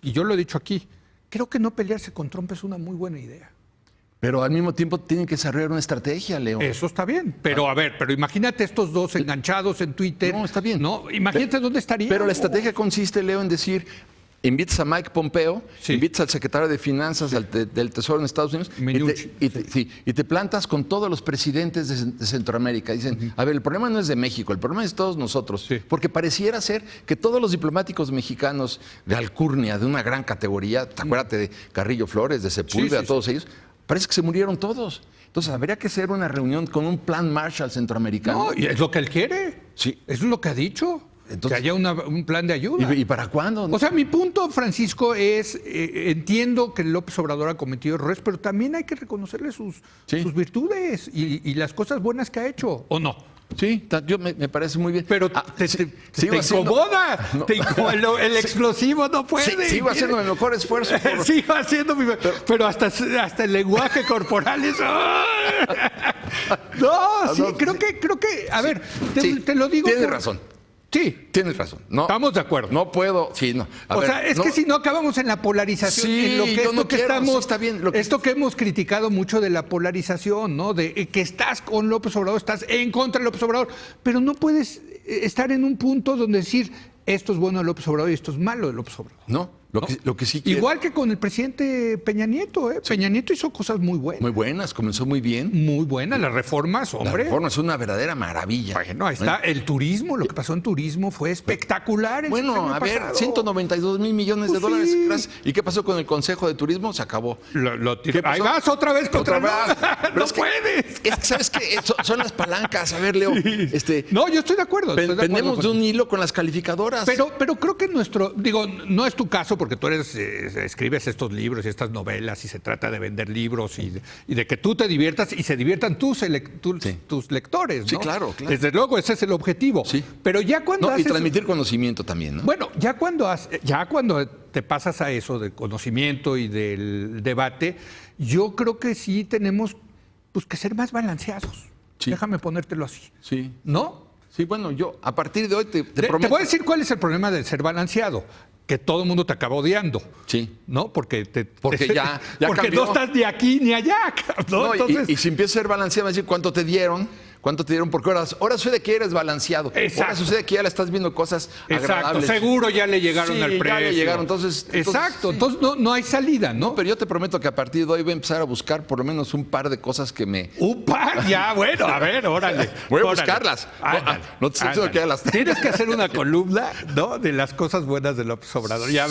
y yo lo he dicho aquí. Creo que no pelearse con Trump es una muy buena idea. Pero al mismo tiempo tienen que desarrollar una estrategia, Leo. Eso está bien, pero a ver, pero imagínate estos dos enganchados en Twitter. No, está bien. No, imagínate dónde estarían. Pero la estrategia consiste, Leo, en decir, invitas a Mike Pompeo, Sí. invitas al secretario de Finanzas del Tesoro en Estados Unidos Mnuchin, y te plantas con todos los presidentes de Centroamérica. Dicen, a ver, el problema no es de México, el problema es de todos nosotros. Sí. Porque pareciera ser que todos los diplomáticos mexicanos de alcurnia, de una gran categoría, acuérdate de Carrillo Flores, de Sepúlveda, Sí. todos ellos, parece que se murieron todos. Entonces, habría que hacer una reunión con un plan Marshall centroamericano. No, y es lo que él quiere. Sí. Eso es lo que ha dicho. Entonces- que haya un plan de ayuda. ¿Y para cuándo? O sea, mi punto, Francisco, es, entiendo que López Obrador ha cometido errores, pero también hay que reconocerle sus virtudes y las cosas buenas que ha hecho, ¿o no? Sí, me parece muy bien. Pero sigo te haciendo- incomoda. No. El explosivo no puede. Sigo haciendo mi mejor esfuerzo. Sigo haciendo pero hasta el lenguaje corporal es... No, sí, creo que, a ver, Sí, te lo digo. Tienes razón. Sí, Tienes razón. No, estamos de acuerdo. No puedo. Sí, no. O sea, es que si no acabamos en la polarización, Sí, en lo que yo esto no que quiero, estamos, sí, está bien, lo que- esto que hemos criticado mucho de la polarización, ¿no? De que estás con López Obrador, estás en contra de López Obrador, pero no puedes estar en un punto donde decir esto es bueno de López Obrador y esto es malo de López Obrador. No. Lo que sí quiero... Igual que con el presidente Peña Nieto, ¿eh? Peña Nieto hizo cosas muy buenas. Muy buenas, comenzó muy bien. Muy buenas, las reformas, hombre. La reforma es una verdadera maravilla. Bueno, ahí está. El turismo, lo que pasó en turismo fue espectacular. El Bueno, sexenio a ver, pasado. 192 mil millones de Pues dólares. sí. Gracias. ¿Y qué pasó con el Consejo de Turismo? Se acabó. ¿Qué pasó? Ahí vas otra vez contra Otra vez. Pero No es que- puedes. Es que, ¿sabes qué? Son las palancas. A ver, Leo. No, yo estoy de acuerdo. Pendemos de un hilo con las calificadoras. Pero creo que digo, no es tu caso porque tú escribes estos libros y estas novelas y se trata de vender libros y de que tú te diviertas y se diviertan tus lectores, ¿no? Sí, claro. Desde luego, ese es el objetivo. Sí. Pero ya cuando No, y haces... transmitir conocimiento también, ¿no? Bueno, ya cuando te pasas a eso del conocimiento y del debate, yo creo que sí tenemos pues, que ser más balanceados. Sí. Déjame ponértelo así. Sí. ¿No? Sí, bueno, yo a partir de hoy te Te prometo. voy a decir cuál es el problema de ser balanceado. Que todo el mundo te acaba odiando. Sí. ¿No? Porque Porque ya porque cambió. no estás ni aquí ni allá. ¿No? No, Entonces, y si empieza a ser balanceado, va a decir cuánto te dieron, porque ahora sucede que eres balanceado. Exacto. Ahora sucede que ya le estás viendo cosas exacto. agradables. Seguro ya le llegaron Sí, al ya precio. le llegaron, entonces Exacto. sí. Entonces no hay salida, ¿no? Pero yo te prometo que a partir de hoy voy a empezar a buscar por lo menos un par de cosas que me... Un par, ya, bueno, a ver, órale. Voy a órale. buscarlas. Ándale, No te estoy diciendo ándale. que ya las tengo. Tienes que hacer una columna, ¿no? De las cosas buenas de López Obrador. Y a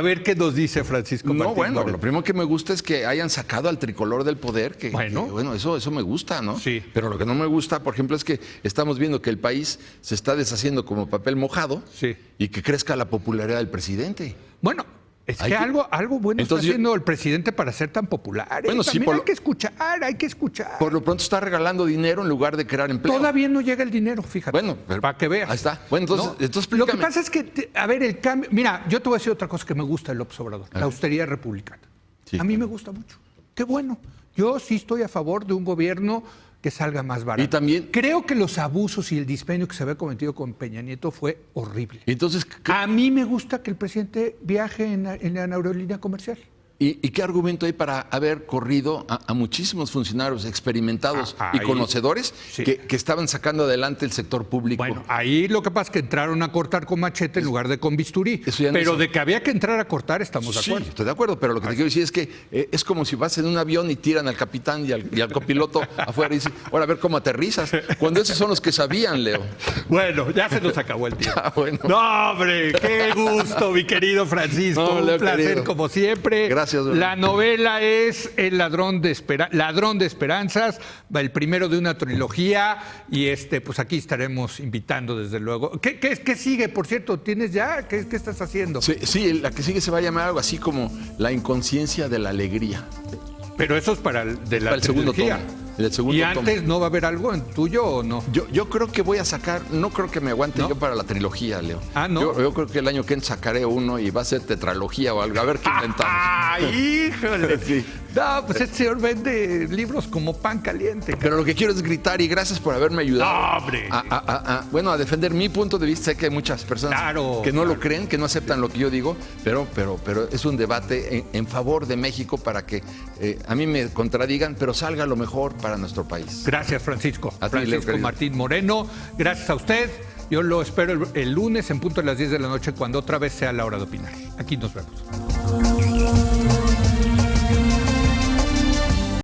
ver qué nos dice Francisco No, Martín bueno, Moreno. lo primero que me gusta es que hayan sacado al tricolor del poder, Bueno. eso me gusta, ¿no? Sí. Pero lo que no me gusta, por ejemplo, es que estamos viendo que el país se está deshaciendo como papel mojado Sí. y que crezca la popularidad del presidente. Bueno, es Hay que que- algo bueno Entonces está haciendo el presidente para ser tan popular. ¿eh? Bueno, sí, También por hay lo- que escuchar. Por lo pronto está regalando dinero en lugar de crear empleo. Todavía no llega el dinero, fíjate. Bueno, pero- para que veas. ahí está. Bueno, entonces Lo que explícame. pasa es que, a ver, el cambio. Mira, yo te voy a decir otra cosa que me gusta de López Obrador: la austeridad republicana. Sí. A mí me gusta mucho. Qué bueno. Yo sí estoy a favor de un gobierno que salga más barato. Y también- Creo que los abusos y el dispendio que se había cometido con Peña Nieto fue horrible. Entonces, A mí me gusta que el presidente viaje en la aerolínea comercial. ¿y qué argumento hay para haber corrido a muchísimos funcionarios experimentados y Ahí- conocedores sí. que estaban sacando adelante el sector público? Bueno, ahí lo que pasa es que entraron a cortar con machete en lugar de con bisturí. Eso ya no Pero es- de que había que entrar a cortar, estamos de Sí, acuerdo. estoy de acuerdo, pero lo que te quiero decir es que es como si vas en un avión y tiran al capitán y al copiloto afuera y dicen, ahora a ver cómo aterrizas. Cuando esos son los que sabían, Leo. Bueno, ya se nos acabó el tiempo. Ah, bueno. No, hombre, qué gusto, mi querido Francisco. No, Un Leo, placer, querido. como siempre. Gracias, Leo. La novela es El Ladrón de Esperanzas, el primero de una trilogía. Y pues aquí estaremos invitando, desde luego. ¿Qué sigue, por cierto? ¿Tienes ya? ¿Qué estás haciendo? Sí, la que sigue se va a llamar algo así como La inconsciencia de la alegría. Pero eso es para el segundo trilogía. tomo. El segundo ¿Y tomo. antes no va a haber algo en tuyo o no? Yo creo que voy a sacar, no creo que me aguante ¿No? yo para la trilogía, Leo. Ah, ¿no? Yo creo que el año que entra sacaré uno y va a ser tetralogía o algo. A ver qué inventamos. ¡Ay, híjole! Sí. No, pues este señor vende libros como pan caliente. Pero lo que quiero es gritar y gracias por haberme ayudado. ¡No, hombre! A defender mi punto de vista. Sé que hay muchas personas Claro, que no lo claro. creen, que no aceptan lo que yo digo, pero es un debate en favor de México para que a mí me contradigan, pero salga lo mejor para nuestro país. Gracias, Francisco. A ti, Leo, Francisco querido. Martín Moreno. Gracias a usted. Yo lo espero el lunes en punto de las 10 de la noche, cuando otra vez sea la hora de opinar. Aquí nos vemos.